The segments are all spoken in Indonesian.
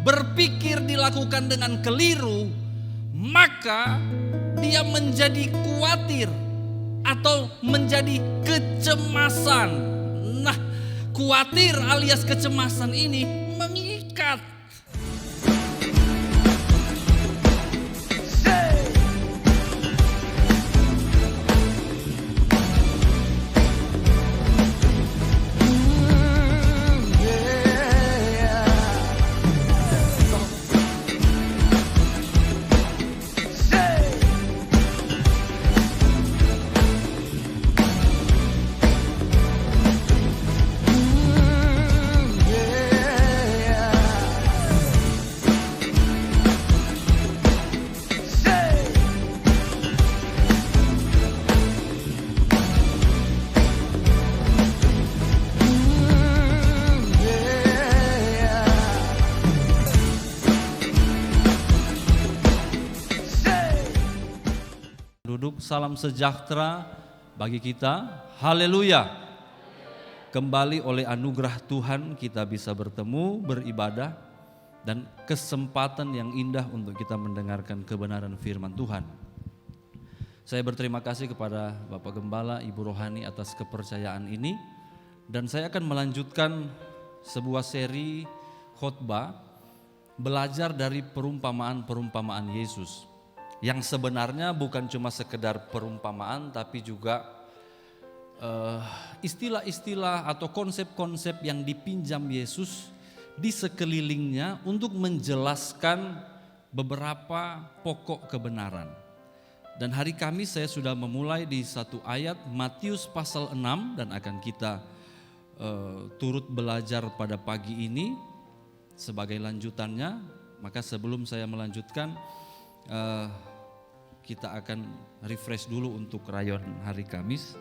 berpikir dilakukan dengan keliru, maka dia menjadi khawatir atau menjadi kecemasan. Nah, khawatir alias kecemasan ini mengikat. Salam sejahtera bagi kita. Haleluya. Kembali oleh anugerah Tuhan kita bisa bertemu, beribadah, dan kesempatan yang indah untuk kita mendengarkan kebenaran firman Tuhan. Saya berterima kasih kepada Bapak Gembala, Ibu Rohani atas kepercayaan ini. Dan saya akan melanjutkan sebuah seri khotbah belajar dari perumpamaan-perumpamaan Yesus. Yang sebenarnya bukan cuma sekedar perumpamaan, tapi juga istilah-istilah atau konsep-konsep yang dipinjam Yesus di sekelilingnya untuk menjelaskan beberapa pokok kebenaran. Dan hari Kamis saya sudah memulai di satu ayat Matius pasal 6 dan akan kita turut belajar pada pagi ini sebagai lanjutannya. Maka sebelum saya melanjutkan, kita akan refresh dulu untuk rayon hari Kamis.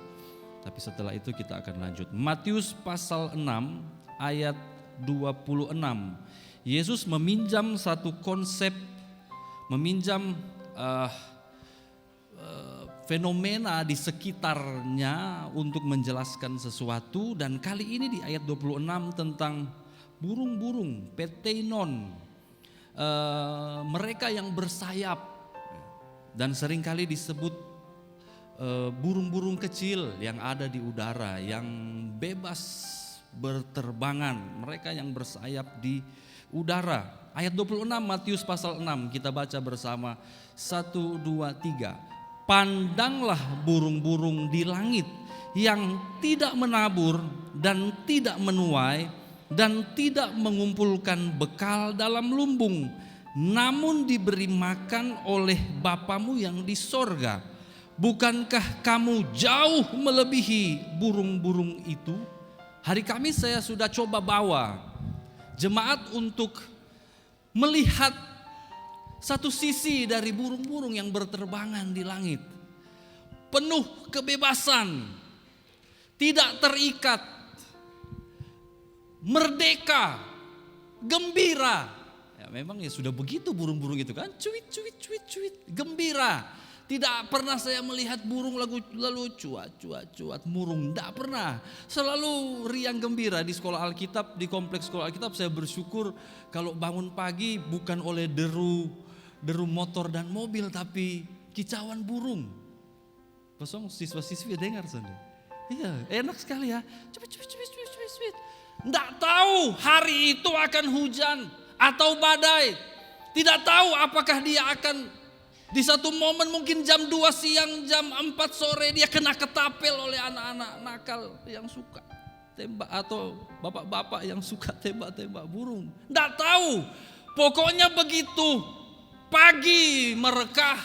Tapi setelah itu kita akan lanjut. Matius pasal 6 ayat 26. Yesus meminjam satu konsep, meminjam fenomena di sekitarnya untuk menjelaskan sesuatu. Dan kali ini di ayat 26 tentang burung-burung, peteinon, mereka yang bersayap. Dan seringkali disebut burung-burung kecil yang ada di udara, yang bebas berterbangan, mereka yang bersayap di udara. Ayat 26 Matius pasal 6 kita baca bersama 1, 2, 3. Pandanglah burung-burung di langit yang tidak menabur dan tidak menuai dan tidak mengumpulkan bekal dalam lumbung, namun diberi makan oleh Bapamu yang di sorga. Bukankah kamu jauh melebihi burung-burung itu? Hari Kamis saya sudah coba bawa jemaat untuk melihat satu sisi dari burung-burung yang berterbangan di langit. Penuh kebebasan, tidak terikat, merdeka, gembira. Memang ya sudah begitu burung-burung itu kan, cuit, cuit, cuit, cuit, gembira. Tidak pernah saya melihat burung lalu cuat, cuat, cuat, murung, tidak pernah. Selalu riang gembira di sekolah Alkitab, di kompleks sekolah Alkitab. Saya bersyukur kalau bangun pagi bukan oleh deru motor dan mobil, tapi kicauan burung. Kosong siswa-siswi dengar saja. Iya, enak sekali ya. Cuit, cuit, cuit, cuit, cuit, cuit. Tidak tahu hari itu akan hujan atau badai. Tidak tahu apakah dia akan di satu momen mungkin jam 2 siang, jam 4 sore dia kena ketapel oleh anak-anak nakal yang suka tembak atau bapak-bapak yang suka tembak-tembak burung. Tidak tahu. Pokoknya begitu pagi merekah,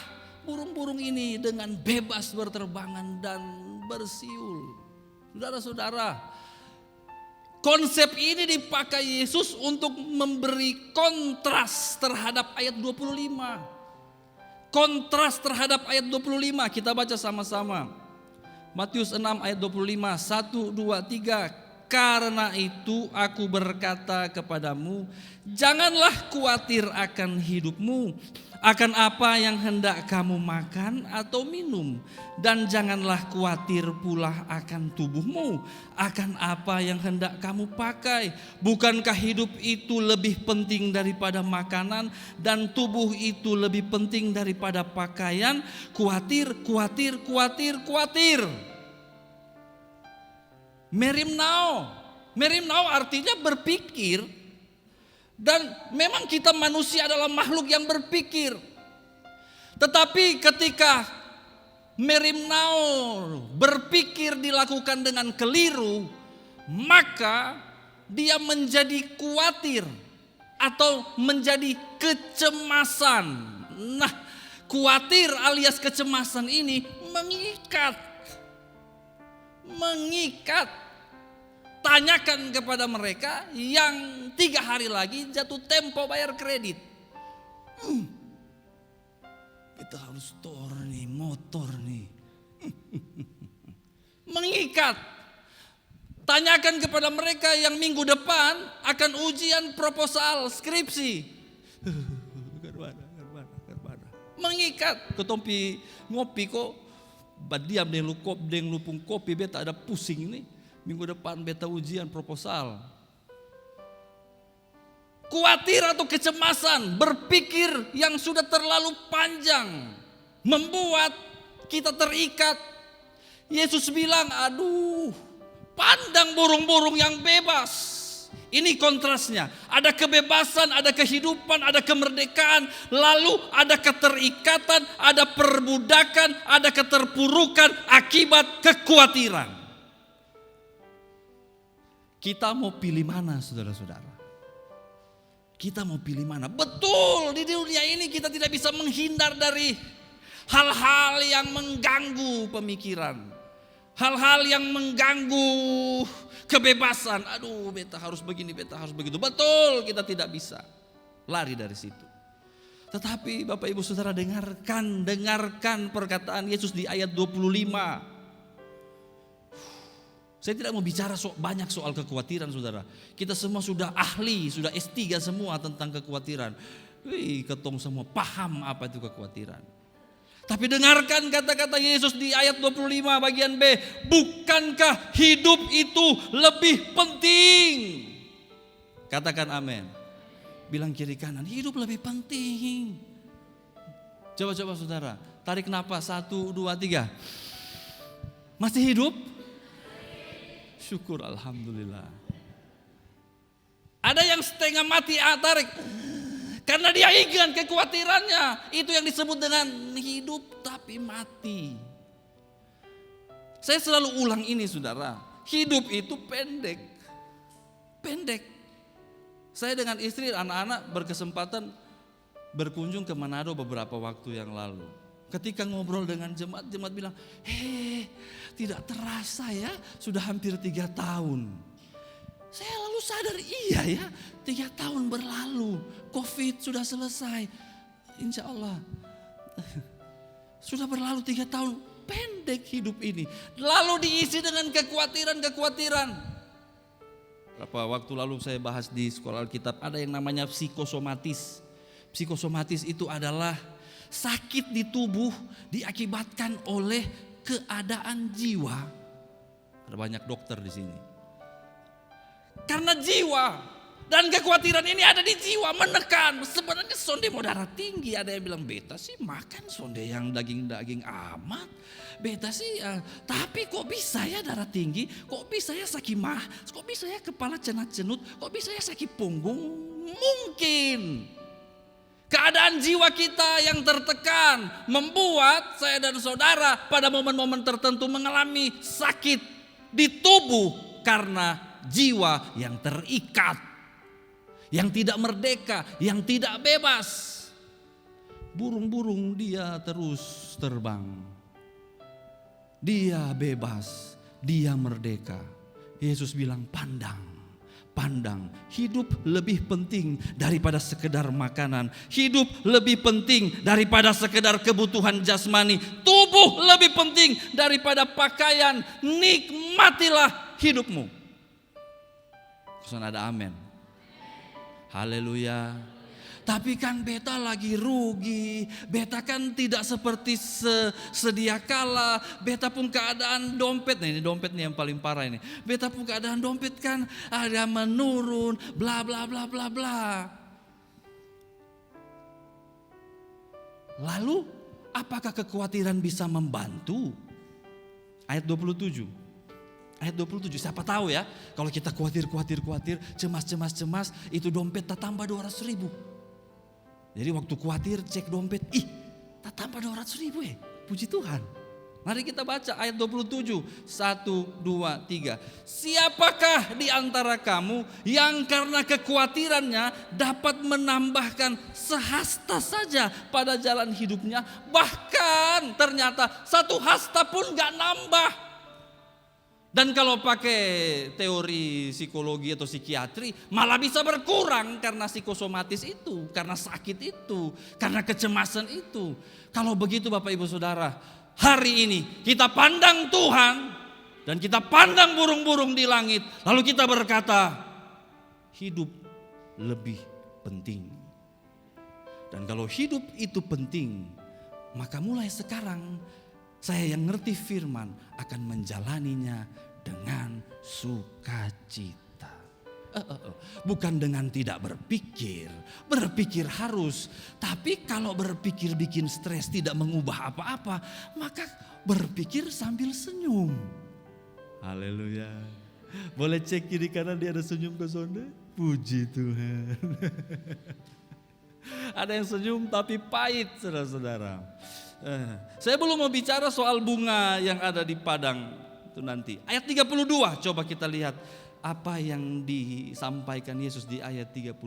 burung-burung ini dengan bebas berterbangan dan bersiul. Saudara-saudara, konsep ini dipakai Yesus untuk memberi kontras terhadap ayat 25. Kontras terhadap ayat 25, kita baca sama-sama. Matius 6 ayat 25, 1, 2, 3. Karena itu aku berkata kepadamu, janganlah khawatir akan hidupmu, akan apa yang hendak kamu makan atau minum, dan janganlah khawatir pula akan tubuhmu, akan apa yang hendak kamu pakai. Bukankah hidup itu lebih penting daripada makanan, dan tubuh itu lebih penting daripada pakaian? Khawatir, khawatir, khawatir, khawatir. Merimnao. Merimnao artinya berpikir. Dan memang kita manusia adalah makhluk yang berpikir. Tetapi ketika merimnao, berpikir dilakukan dengan keliru, maka dia menjadi khawatir atau menjadi kecemasan. Nah, khawatir alias kecemasan ini mengikat. Tanyakan kepada mereka yang 3 hari lagi jatuh tempo bayar kredit. Kita harus store nih, motor nih. Mengikat. Tanyakan kepada mereka yang minggu depan akan ujian proposal skripsi. Mengikat. Ketompi ngopi kok. Badiam deng lupung kopi beta ada pusing nih. Minggu depan beta ujian proposal. Khawatir atau kecemasan, berpikir yang sudah terlalu panjang, membuat kita terikat. Yesus bilang, aduh, pandang burung-burung yang bebas. Ini kontrasnya, ada kebebasan, ada kehidupan, ada kemerdekaan, lalu ada keterikatan, ada perbudakan, ada keterpurukan akibat kekhawatiran. Kita mau pilih mana, saudara-saudara? Kita mau pilih mana? Betul, di dunia ini kita tidak bisa menghindar dari hal-hal yang mengganggu pemikiran. Hal-hal yang mengganggu kebebasan. Aduh, beta harus begini, beta harus begitu. Betul, kita tidak bisa lari dari situ. Tetapi Bapak Ibu Saudara dengarkan perkataan Yesus di ayat 25. Saya tidak mau bicara banyak soal kekhawatiran, saudara. Kita semua sudah ahli, sudah S3 semua tentang kekhawatiran. Ketong semua paham apa itu kekhawatiran. Tapi dengarkan kata-kata Yesus di ayat 25 bagian B. Bukankah hidup itu lebih penting? Katakan amin. Bilang kiri kanan, hidup lebih penting. Coba saudara, tarik napas 1, 2, 3. Masih hidup? Syukur, alhamdulillah. Ada yang setengah mati tarik. Karena dia ingat kekhawatirannya. Itu yang disebut dengan hidup tapi mati. Saya selalu ulang ini, saudara. Hidup itu pendek. Saya dengan istri dan anak-anak berkesempatan berkunjung ke Manado beberapa waktu yang lalu. Ketika ngobrol dengan jemaat bilang, tidak terasa ya, sudah hampir 3 tahun. Saya lalu sadar, iya ya, 3 tahun berlalu, COVID sudah selesai, insya Allah. Sudah berlalu 3 tahun, pendek hidup ini. Lalu diisi dengan kekhawatiran. Berapa waktu lalu saya bahas di sekolah Alkitab, ada yang namanya psikosomatis. Psikosomatis itu adalah sakit di tubuh diakibatkan oleh keadaan jiwa. Ada banyak dokter di sini. Karena jiwa dan kekhawatiran ini ada di jiwa, menekan. Sebenarnya sonde mau darah tinggi, ada yang bilang beta sih makan sonde yang daging-daging amat. Beta sih, tapi kok bisa ya darah tinggi? Kok bisa ya sakit mah? Kok bisa ya kepala cenut-cenut? Kok bisa ya sakit punggung? Mungkin keadaan jiwa kita yang tertekan membuat saya dan saudara pada momen-momen tertentu mengalami sakit di tubuh karena jiwa yang terikat, yang tidak merdeka, yang tidak bebas. Burung-burung dia terus terbang. Dia bebas, dia merdeka. Yesus bilang pandang. Hidup lebih penting daripada sekedar makanan. Hidup lebih penting daripada sekedar kebutuhan jasmani. Tubuh lebih penting daripada pakaian. Nikmatilah hidupmu. Kesan ada amin. Haleluya. Tapi kan beta lagi rugi. Beta kan tidak seperti sedia kala. Beta pun keadaan dompet. Nah, ini dompet nih yang paling parah ini. Beta pun keadaan dompet kan ada menurun. Bla bla bla bla bla. Lalu apakah kekhawatiran bisa membantu? Ayat 27. Ayat 27, siapa tahu ya, kalau kita khawatir, cemas, itu dompet tak tambah 200.000. Jadi waktu khawatir cek dompet, tak tambah 200.000 ya, puji Tuhan. Mari kita baca ayat 27, 1, 2, 3. Siapakah di antara kamu yang karena kekhawatirannya dapat menambahkan sehasta saja pada jalan hidupnya, bahkan ternyata satu hasta pun gak nambah. Dan kalau pakai teori psikologi atau psikiatri malah bisa berkurang karena psikosomatis itu, karena sakit itu, karena kecemasan itu. Kalau begitu Bapak Ibu Saudara, hari ini kita pandang Tuhan dan kita pandang burung-burung di langit. Lalu kita berkata, hidup lebih penting. Dan kalau hidup itu penting, maka mulai sekarang saya yang ngerti firman akan menjalaninya dengan sukacita. Bukan dengan tidak berpikir. Berpikir harus. Tapi kalau berpikir bikin stres tidak mengubah apa-apa, maka berpikir sambil senyum. Haleluya. Boleh cek kiri kanan dia ada senyum ke sonde? Puji Tuhan. Ada yang senyum tapi pahit, saudara-saudara. Saya belum mau bicara soal bunga yang ada di padang itu nanti. Ayat 32, coba kita lihat apa yang disampaikan Yesus di ayat 32.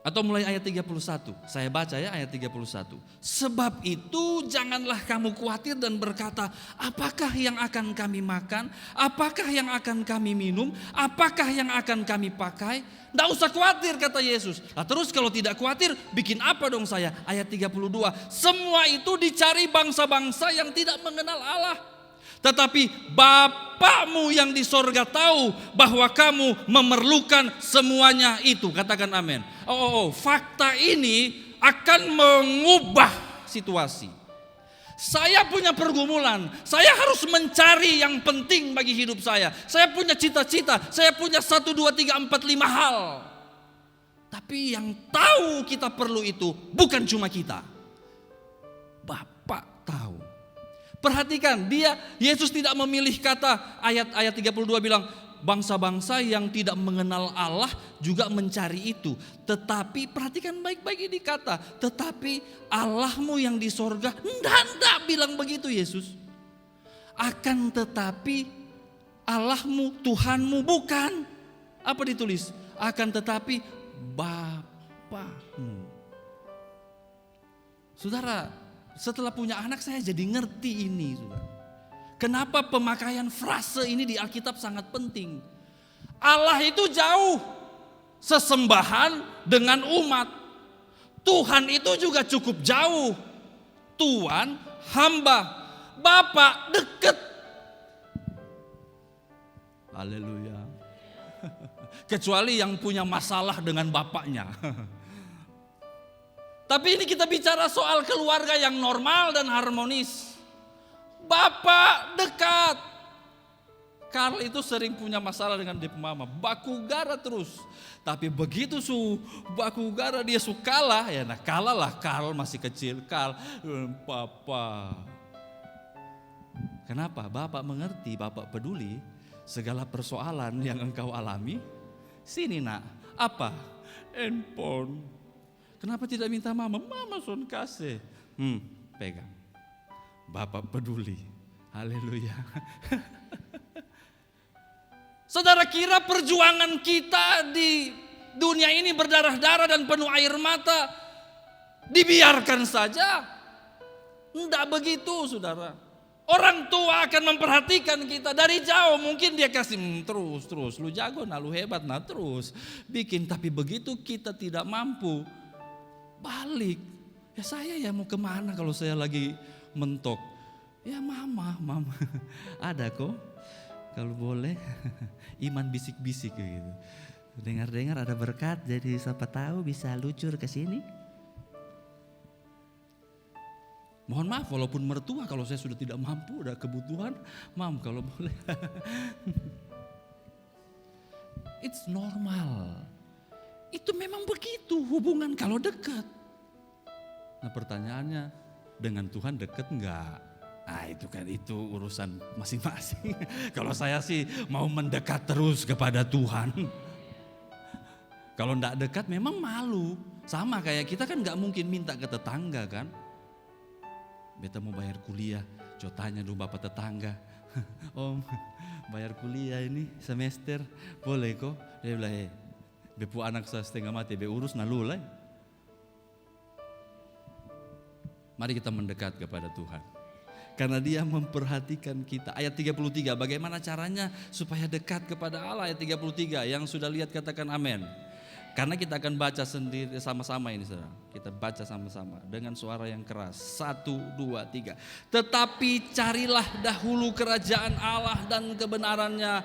Atau mulai ayat 31, saya baca ya ayat 31. Sebab itu janganlah kamu khawatir dan berkata, apakah yang akan kami makan? Apakah yang akan kami minum? Apakah yang akan kami pakai? Tidak usah khawatir kata Yesus. Nah, terus kalau tidak khawatir bikin apa dong saya? Ayat 32, semua itu dicari bangsa-bangsa yang tidak mengenal Allah. Tetapi Bapakmu yang di sorga tahu bahwa kamu memerlukan semuanya itu. Katakan amin. Fakta ini akan mengubah situasi. Saya punya pergumulan. Saya harus mencari yang penting bagi hidup saya. Saya punya cita-cita. Saya punya 1, 2, 3, 4, 5 hal. Tapi yang tahu kita perlu itu bukan cuma kita. Bapak tahu. Perhatikan, Yesus tidak memilih kata, ayat 32 bilang, bangsa-bangsa yang tidak mengenal Allah juga mencari itu. Tetapi, perhatikan baik-baik ini kata, tetapi Allahmu yang di sorga, enggak bilang begitu Yesus. Akan tetapi Allahmu, Tuhanmu, bukan. Apa ditulis? Akan tetapi Bapakmu. Saudara, setelah punya anak saya jadi ngerti ini, saudara. Kenapa pemakaian frase ini di Alkitab sangat penting. Allah itu jauh, sesembahan dengan umat. Tuhan itu juga cukup jauh. Tuhan, hamba, Bapak dekat. Haleluya. Kecuali yang punya masalah dengan bapaknya. Tapi ini kita bicara soal keluarga yang normal dan harmonis. Bapak dekat. Karl itu sering punya masalah dengan dia mama. Baku gara terus. Tapi begitu baku gara dia kalah. Ya kalah lah, Karl masih kecil. Karl, Papa. Kenapa? Bapak mengerti, Bapak peduli. Segala persoalan yang engkau alami. Sini nak, apa? Handphone. Kenapa tidak minta mama? Mama son kasih. Pegang. Bapak peduli. Haleluya. Saudara kira perjuangan kita di dunia ini berdarah-darah dan penuh air mata dibiarkan saja? Tidak begitu saudara. Orang tua akan memperhatikan kita dari jauh. Mungkin dia kasih terus. Lu jago nah, lu hebat nah terus. Bikin tapi begitu kita tidak mampu. Balik, ya saya ya mau kemana kalau saya lagi mentok? Ya mama, ada kok. Kalau boleh, iman bisik-bisik gitu. Dengar-dengar ada berkat, jadi siapa tahu bisa lucur ke sini. Mohon maaf walaupun mertua, kalau saya sudah tidak mampu, ada kebutuhan, mam kalau boleh. It's normal. Itu memang begitu hubungan kalau dekat. Nah pertanyaannya, dengan Tuhan dekat enggak? Ah itu kan itu urusan masing-masing. Kalau saya sih mau mendekat terus kepada Tuhan. Kalau enggak dekat memang malu. Sama kayak kita kan enggak mungkin minta ke tetangga kan. Beta mau bayar kuliah, tanya dulu bapak tetangga. Om, bayar kuliah ini semester, boleh kok? Dia bilang, bepu anak saya setengah mati, be urus nalulai. Mari kita mendekat kepada Tuhan. Karena dia memperhatikan kita. Ayat 33, bagaimana caranya supaya dekat kepada Allah? Ayat 33, yang sudah lihat katakan amin. Karena kita akan baca sendiri sama-sama ini saudara. Kita baca sama-sama dengan suara yang keras. 1, 2, 3. Tetapi carilah dahulu kerajaan Allah dan kebenarannya,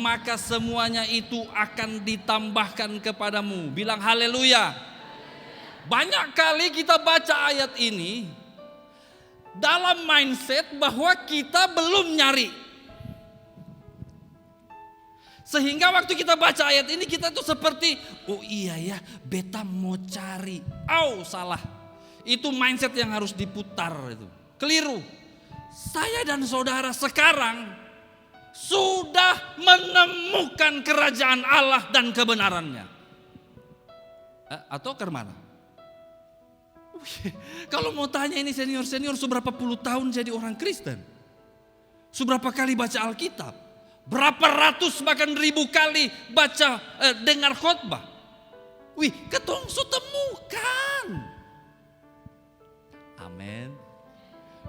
maka semuanya itu akan ditambahkan kepadamu. Bilang haleluya. Banyak kali kita baca ayat ini dalam mindset bahwa kita belum nyari. Sehingga waktu kita baca ayat ini kita tuh seperti, oh iya ya, beta mau cari. Salah. Itu mindset yang harus diputar itu. Keliru. Saya dan saudara sekarang sudah menemukan kerajaan Allah dan kebenarannya. Atau ke mana? Kalau mau tanya ini senior-senior seberapa puluh tahun jadi orang Kristen? Seberapa kali baca Alkitab? Berapa ratus bahkan ribu kali baca dengar khotbah. Wih, ketong su temukan. Amin.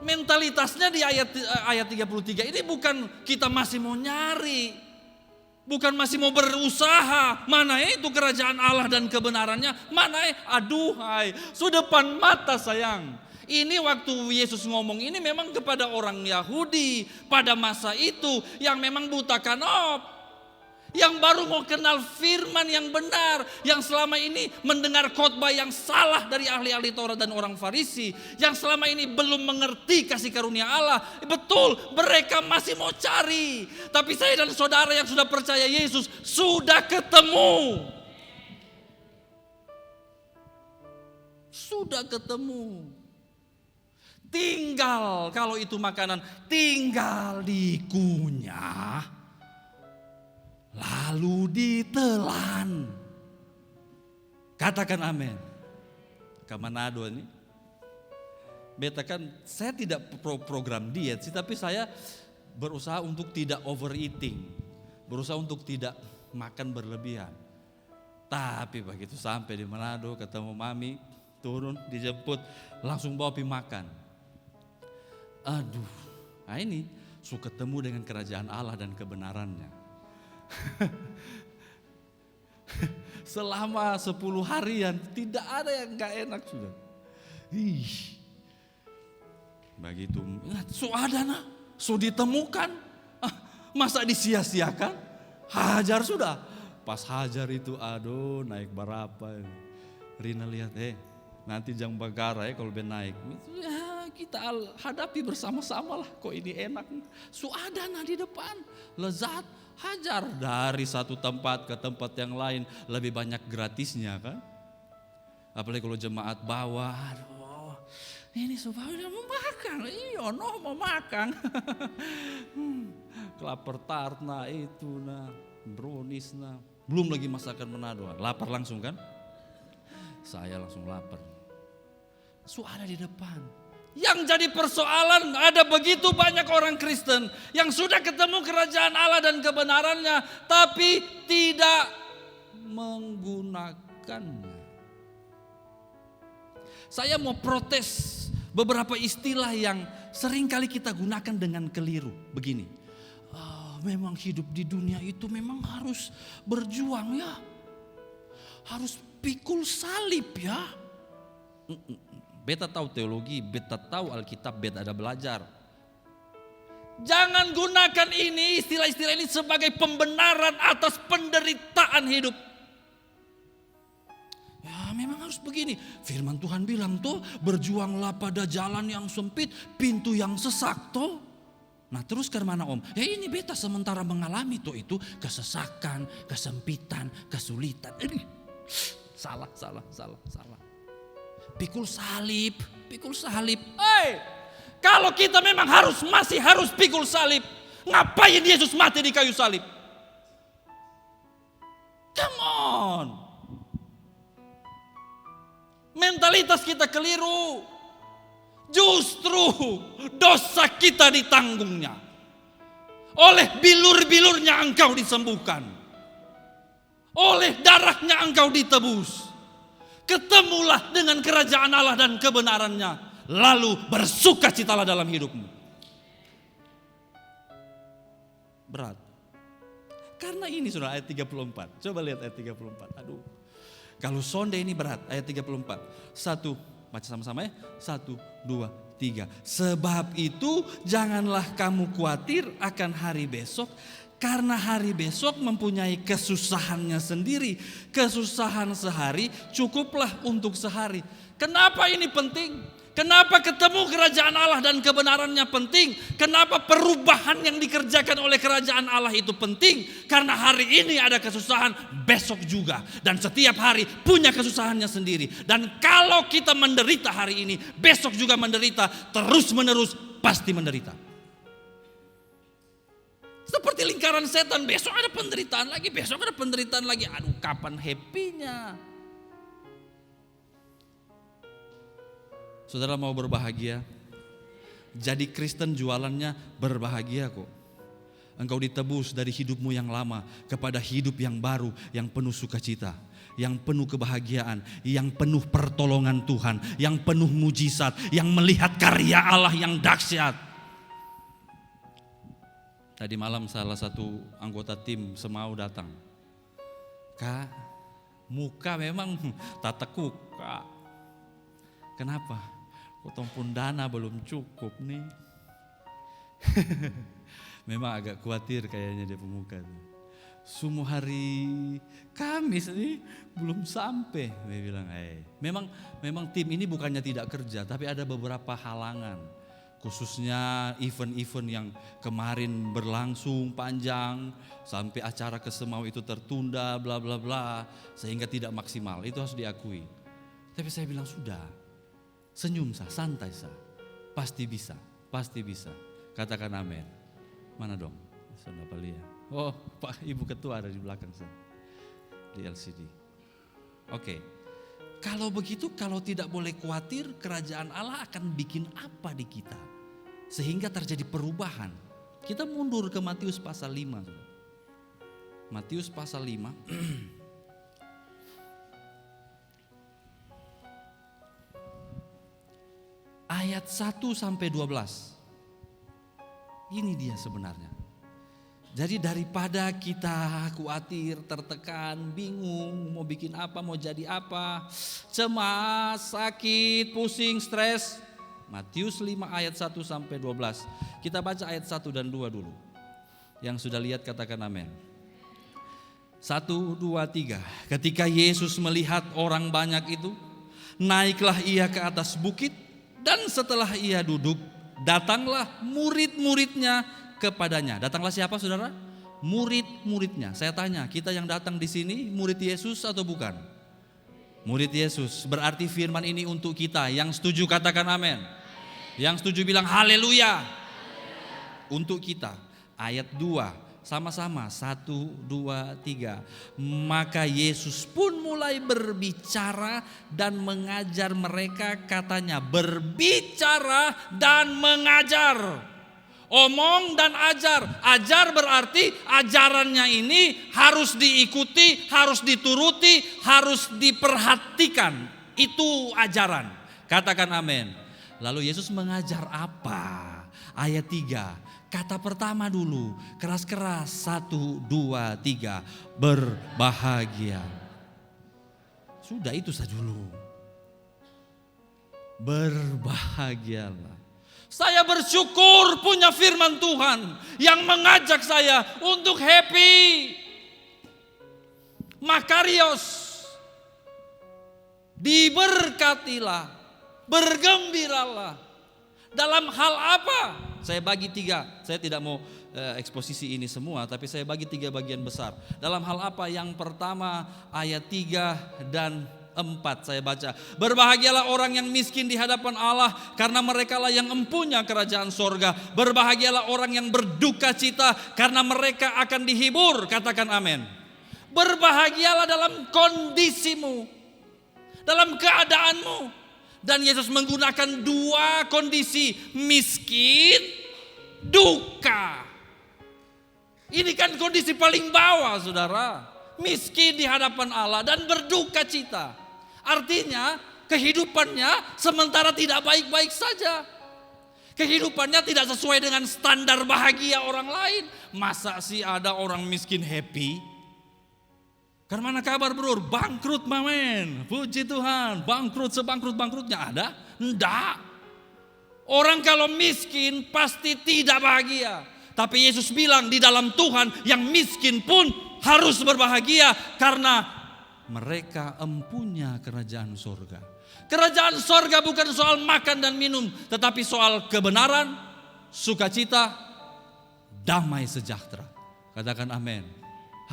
Mentalitasnya di ayat 33 ini bukan kita masih mau nyari. Bukan masih mau berusaha. Mana itu kerajaan Allah dan kebenarannya? Mana aduhai, sudah depan mata sayang. Ini waktu Yesus ngomong ini memang kepada orang Yahudi pada masa itu yang memang buta kanop, yang baru mau kenal firman yang benar, yang selama ini mendengar khotbah yang salah dari ahli-ahli Taurat dan orang Farisi, yang selama ini belum mengerti kasih karunia Allah. Betul, mereka masih mau cari. Tapi saya dan saudara yang sudah percaya Yesus sudah ketemu. Sudah ketemu. Tinggal, kalau itu makanan, tinggal dikunyah, lalu ditelan. Katakan amin. Ke Manado ini, beta kan saya tidak program diet sih, tapi saya berusaha untuk tidak overeating, berusaha untuk tidak makan berlebihan. Tapi begitu sampai di Manado ketemu mami, turun dijemput, langsung bawa pi makan. Aduh, nah ini suka ketemu dengan kerajaan Allah dan kebenarannya. Selama 10 harian tidak ada yang gak enak sudah. Begitu, suadana, sudah ditemukan, masa disia-siakan? Hajar sudah. Pas hajar itu aduh naik berapa. Rina lihat nanti jang bagara kalau naik. Ya, kita hadapi bersama-sama lah, kok ini enak. Suadana di depan, lezat, hajar. Dari satu tempat ke tempat yang lain, lebih banyak gratisnya kan. Apalagi kalau jemaat bawa, aduh ini supaya udah mau makan, iya mau makan. Kelapar tart itu brownies belum lagi masakan Manado, lapar langsung kan. Saya langsung lapar. Ada di depan. Yang jadi persoalan ada begitu banyak orang Kristen yang sudah ketemu kerajaan Allah dan kebenarannya tapi tidak menggunakannya. Saya mau protes beberapa istilah yang sering kali kita gunakan dengan keliru. Begini, memang hidup di dunia itu memang harus berjuang ya. Harus pikul salib ya. Beta tahu teologi, beta tahu Alkitab, beta ada belajar. Jangan gunakan ini istilah-istilah ini sebagai pembenaran atas penderitaan hidup. memang harus begini. Firman Tuhan bilang tuh, berjuanglah pada jalan yang sempit, pintu yang sesak tuh. Nah terus ke mana om? Ya ini beta sementara mengalami tuh itu kesesakan, kesempitan, kesulitan. Salah. Pikul salib. Hey, kalau kita memang masih harus pikul salib, ngapain Yesus mati di kayu salib? Come on. Mentalitas kita keliru. Justru dosa kita ditanggungnya. Oleh bilur-bilurnya engkau disembuhkan. Oleh darahnya engkau ditebus. Ketemulah dengan kerajaan Allah dan kebenarannya. Lalu bersukacitalah dalam hidupmu. Berat. Karena ini sudah ayat 34. Coba lihat ayat 34. Aduh. Kalau sonde ini berat. Ayat 34. 1, baca sama-sama ya. 1, 2, 3. Sebab itu janganlah kamu khawatir akan hari besok. Karena hari besok mempunyai kesusahannya sendiri. Kesusahan sehari cukuplah untuk sehari. Kenapa ini penting? Kenapa ketemu kerajaan Allah dan kebenarannya penting? Kenapa perubahan yang dikerjakan oleh kerajaan Allah itu penting? Karena hari ini ada kesusahan, besok juga. Dan setiap hari punya kesusahannya sendiri. Dan kalau kita menderita hari ini, besok juga menderita, terus menerus pasti menderita. Seperti lingkaran setan, besok ada penderitaan lagi, besok ada penderitaan lagi. Aduh, kapan happy-nya? Saudara mau berbahagia? Jadi Kristen jualannya berbahagia kok. Engkau ditebus dari hidupmu yang lama kepada hidup yang baru, yang penuh sukacita, yang penuh kebahagiaan, yang penuh pertolongan Tuhan, yang penuh mujizat, yang melihat karya Allah yang dahsyat. Tadi malam salah satu anggota tim Semau datang. Kak, muka memang tak tekuk, Kak. Kenapa? Potong dana belum cukup nih. Memang agak khawatir kayaknya dia pemuka. Semua hari Kamis nih belum sampai. Dia bilang, memang tim ini bukannya tidak kerja, tapi ada beberapa halangan. Khususnya event-event yang kemarin berlangsung panjang sampai acara ke Semau itu tertunda, bla bla bla, sehingga tidak maksimal. Itu harus diakui. Tapi saya bilang sudah. Senyum sah, santai sah. Pasti bisa. Katakan amin. Mana dong? Sana Pak Lia. Oh, Pak Ibu Ketua ada di belakang sana. Di LCD. Oke. Kalau begitu, kalau tidak boleh khawatir, kerajaan Allah akan bikin apa di kita? Sehingga terjadi perubahan. Kita mundur ke Matius pasal 5. Matius pasal 5. Ayat 1 sampai 12. Ini dia sebenarnya. Jadi daripada kita khawatir, tertekan, bingung, mau bikin apa, mau jadi apa, cemas, sakit, pusing, stres. Matius 5 ayat 1 sampai 12. Kita baca ayat 1 dan 2 dulu. Yang sudah lihat katakan amin. 1, 2, 3. Ketika Yesus melihat orang banyak itu, naiklah ia ke atas bukit. Dan setelah ia duduk, datanglah murid-muridnya kepadanya. Datanglah siapa saudara? Murid-muridnya. Saya tanya, kita yang datang di sini murid Yesus atau bukan? Murid Yesus. Berarti firman ini untuk kita. Yang setuju katakan amin. Yang setuju bilang haleluya. Untuk kita. Ayat 2. Sama-sama 1, 2, 3. Maka Yesus pun mulai berbicara dan mengajar mereka, katanya berbicara dan mengajar. Omong dan ajar. Ajar berarti ajarannya ini harus diikuti, harus dituruti, harus diperhatikan. Itu ajaran. Katakan amin. Lalu Yesus mengajar apa? Ayat 3. Kata pertama dulu, keras-keras, 1, 2, 3, berbahagia. Sudah itu saja dulu. Berbahagialah. Saya bersyukur punya firman Tuhan yang mengajak saya untuk happy. Makarios. diberkatilah, bergembiralah. Dalam hal apa? Saya bagi 3. Saya tidak mau eksposisi ini semua, tapi saya bagi 3 bagian besar. Dalam hal apa? Yang pertama ayat 3 dan 4 saya baca. Berbahagialah orang yang miskin di hadapan Allah, karena merekalah yang empunya kerajaan sorga. Berbahagialah orang yang berduka cita, karena mereka akan dihibur. Katakan amin. Berbahagialah dalam kondisimu, dalam keadaanmu. Dan Yesus menggunakan 2 kondisi, miskin, duka. Ini kan kondisi paling bawah, saudara. Miskin di hadapan Allah dan berduka cita. Artinya kehidupannya sementara tidak baik-baik saja. Kehidupannya tidak sesuai dengan standar bahagia orang lain. Masa sih ada orang miskin happy? Karena mana kabar bro? Bangkrut mamen. Puji Tuhan. Bangkrut sebangkrut-bangkrutnya ada? Enggak. Orang kalau miskin pasti tidak bahagia. Tapi Yesus bilang di dalam Tuhan yang miskin pun harus berbahagia. Karena mereka empunya kerajaan sorga. Kerajaan sorga bukan soal makan dan minum. Tetapi soal kebenaran, sukacita, damai sejahtera. Katakan amin.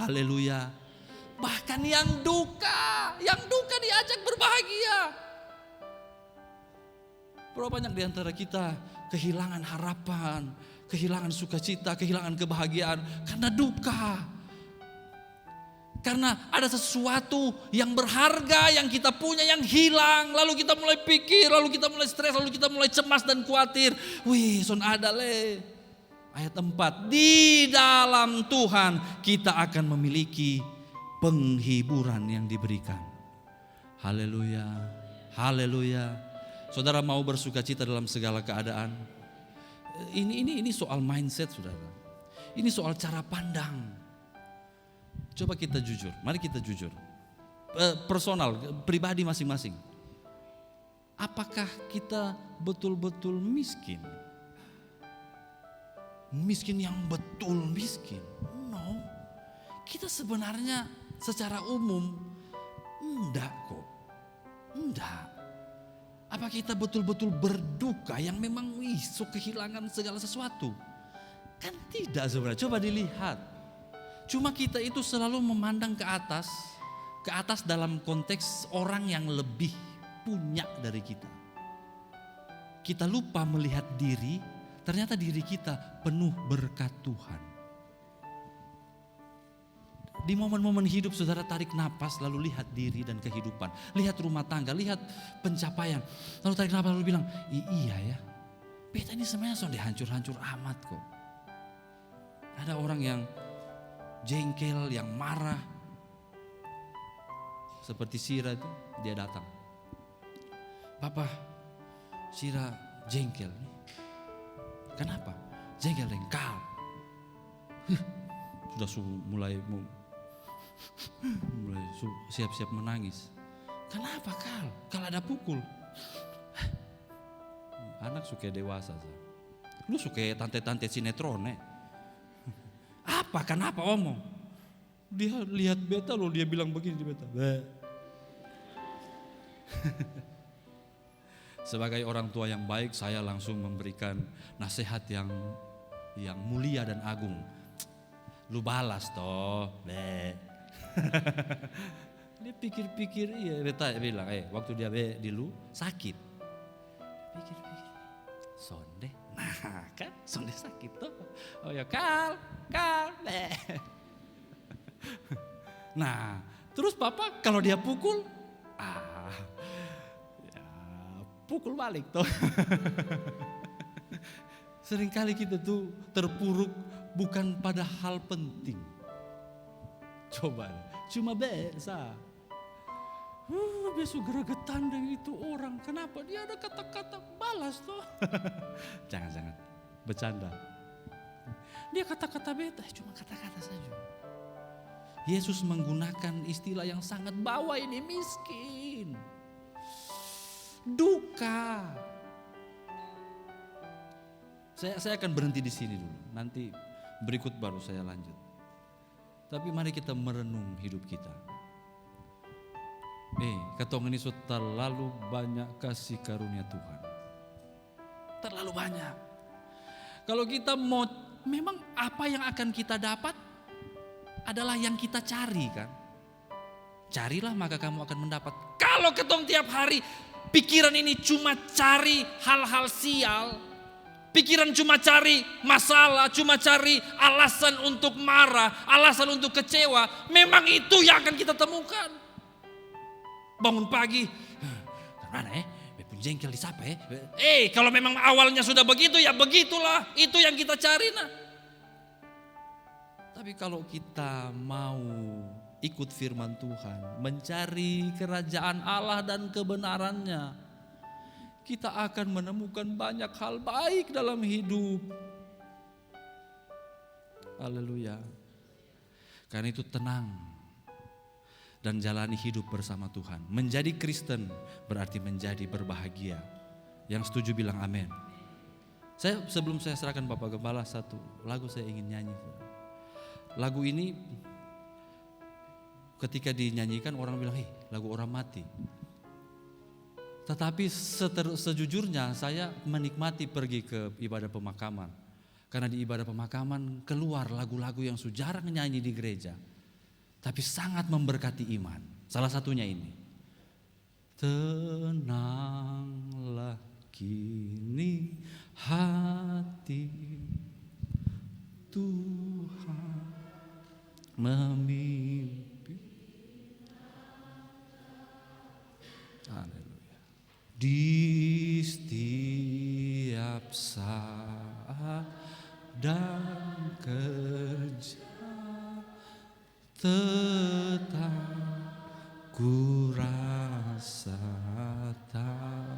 Haleluya. Bahkan yang duka diajak berbahagia. Berapa banyak di antara kita kehilangan harapan, kehilangan sukacita, kehilangan kebahagiaan karena duka. Karena ada sesuatu yang berharga yang kita punya yang hilang. Lalu kita mulai pikir, lalu kita mulai stres, lalu kita mulai cemas dan khawatir. Wih, son ada le. Ayat 4, di dalam Tuhan kita akan memiliki penghiburan yang diberikan. Haleluya, haleluya. Saudara mau bersukacita dalam segala keadaan. Ini soal mindset, saudara. Ini soal cara pandang. Coba kita jujur, mari kita jujur. Personal, pribadi masing-masing. Apakah kita betul-betul miskin? Miskin yang betul miskin? No. Kita sebenarnya secara umum enggak kok. Enggak. Apa kita betul-betul berduka yang memang kehilangan segala sesuatu? Kan tidak sebenarnya. Coba dilihat. Cuma kita itu selalu memandang ke atas dalam konteks orang yang lebih punya dari kita. Kita lupa melihat diri, ternyata diri kita penuh berkat Tuhan. Di momen-momen hidup saudara tarik napas lalu lihat diri dan kehidupan. Lihat rumah tangga, lihat pencapaian. Lalu tarik napas lalu bilang, iya ya, beta ini sebenarnya sudah hancur-hancur amat kok. Ada orang yang jengkel, yang marah. Seperti Sira itu, dia datang. Papa, Sira jengkel nih. Kenapa? Jengkel engkau. Sudah mulai siap-siap menangis. Kenapa Kal? Kalau ada pukul. Anak suka dewasa. Lu suka tante-tante sinetron Apa? Kenapa omong? Dia lihat beta loh, dia bilang begini di beta. Sebagai orang tua yang baik, saya langsung memberikan nasihat yang mulia dan agung. Lu balas toh. Dia pikir-pikir, iya beta bilang, waktu dia di lu sakit. Pikir-pikir, sonde. Nah kan sonde sakit tuh. Oh ya Kal. Nah terus papa kalau dia pukul, ya, pukul balik tuh. Seringkali kita tuh terpuruk bukan pada hal penting. Coba, cuma biasa. Besok geregetan dengan itu orang. Kenapa? Dia ada kata-kata balas tuh. Jangan, bercanda. Dia kata-kata beta, cuma kata-kata saja. Yesus menggunakan istilah yang sangat bawah ini, miskin. Duka. Saya akan berhenti di sini dulu. Nanti berikut baru saya lanjut. Tapi mari kita merenung hidup kita. Ketong ini sudah terlalu banyak kasih karunia Tuhan. Terlalu banyak. Kalau kita mau, memang apa yang akan kita dapat adalah yang kita cari kan. Carilah maka kamu akan mendapat. Kalau ketong tiap hari pikiran ini cuma cari hal-hal sial, pikiran cuma cari masalah, cuma cari alasan untuk marah, alasan untuk kecewa, memang itu yang akan kita temukan. Bangun pagi, mana jengkel di siapa ya? Kalau memang awalnya sudah begitu ya begitulah, itu yang kita cari nah. Tapi kalau kita mau ikut firman Tuhan, mencari kerajaan Allah dan kebenarannya, kita akan menemukan banyak hal baik dalam hidup. Haleluya. Karena itu tenang dan jalani hidup bersama Tuhan. Menjadi Kristen berarti menjadi berbahagia. Yang setuju bilang amin. Sebelum saya serahkan Bapak Gembala, satu lagu saya ingin nyanyi. Lagu ini ketika dinyanyikan orang bilang, lagu orang mati. Tetapi sejujurnya saya menikmati pergi ke ibadah pemakaman. Karena di ibadah pemakaman keluar lagu-lagu yang jarang nyanyi di gereja. Tapi sangat memberkati iman. Salah satunya ini. Tenanglah kini hati, Tuhan memimpin. Haleluya. Di setiap saat dan kerja tetap ku rasa tahu.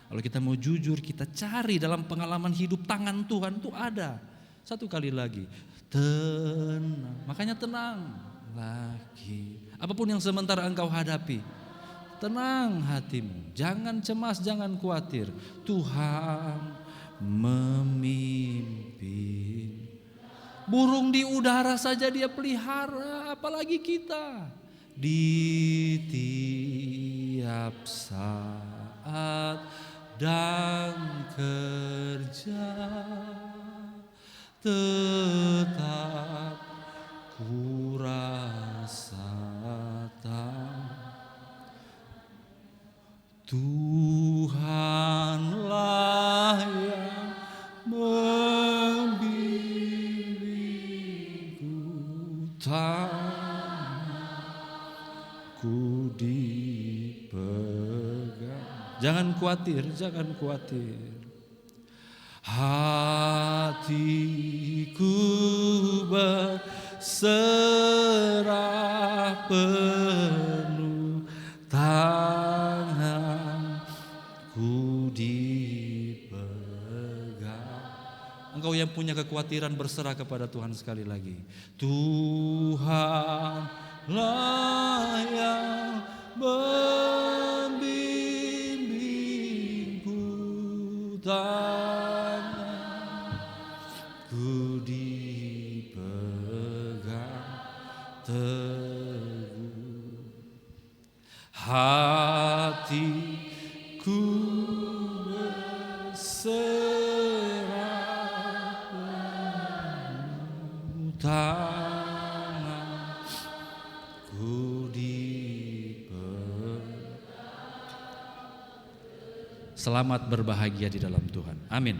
Kalau kita mau jujur, kita cari dalam pengalaman hidup, tangan Tuhan itu ada. Satu kali lagi, tenang. Makanya tenang lagi. Apapun yang sementara engkau hadapi, tenang hatimu. Jangan cemas, jangan khawatir. Tuhan memimpin. Burung di udara saja dia pelihara, apalagi kita. Di tiap saat dan kerja tetap ku rasa tahu, Tuhanlah yang membimbingku, tanganku dipegang. Jangan khawatir, jangan khawatir. Hatiku berserah penuh, tanganku dipegang. Engkau yang punya kekhawatiran berserah kepada Tuhan sekali lagi. Tuhanlah yang membimbingku, tanganku dipegang teguh. Hatiku berserah penuh, tanganku dipegang. Selamat berbahagia di dalam Tuhan. Amin.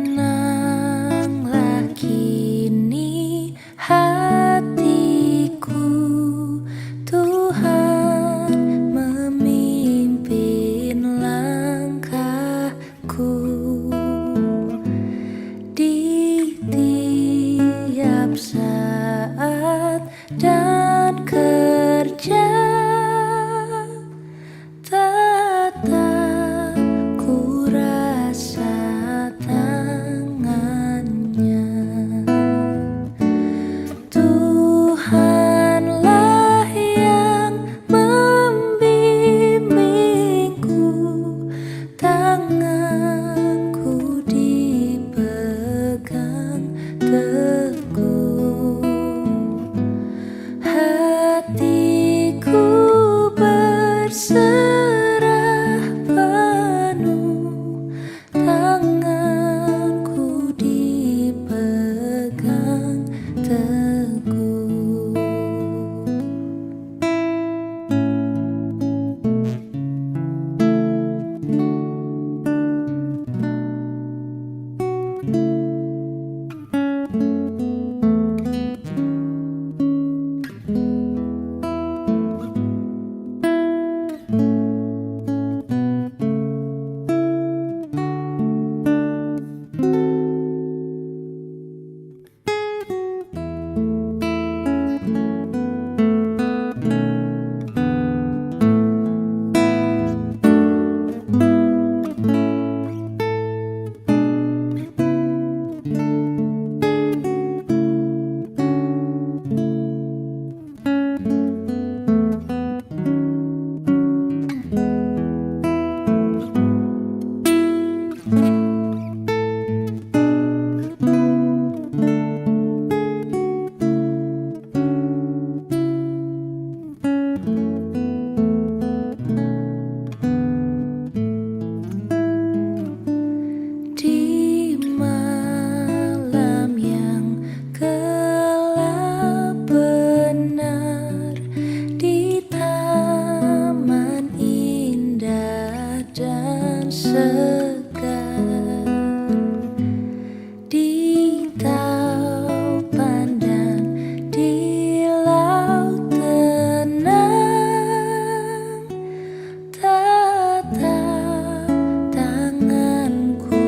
Tenanglah kini hatiku, Tuhan memimpin langkahku. Di berserah penuh, tanganku dipegang teguh. Di malam yang gelap benar, di taman indah dan segar, di taupan dan di laut tenang, tatap tanganku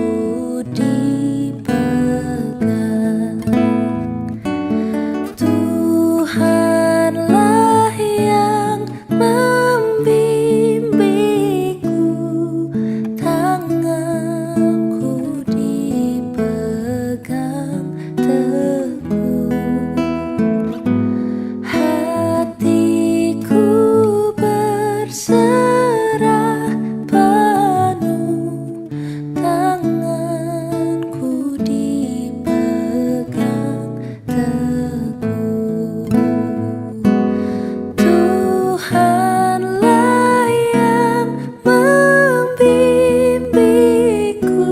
dipegang. Tuhanlah yang membimbingku, tanganku dipegang teguh. Hatiku berserah penuh, tanganku dipegang teguh. Tuhanlah yang membimbingku,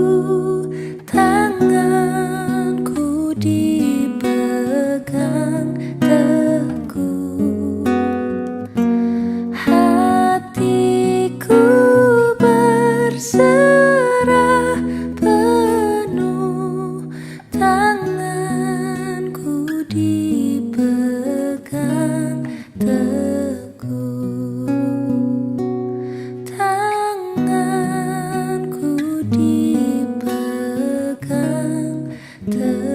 tanganku dipegang teguh. Hatiku berserah penuh, tanganku dipegang teguh. Tanganku dipegang teguh.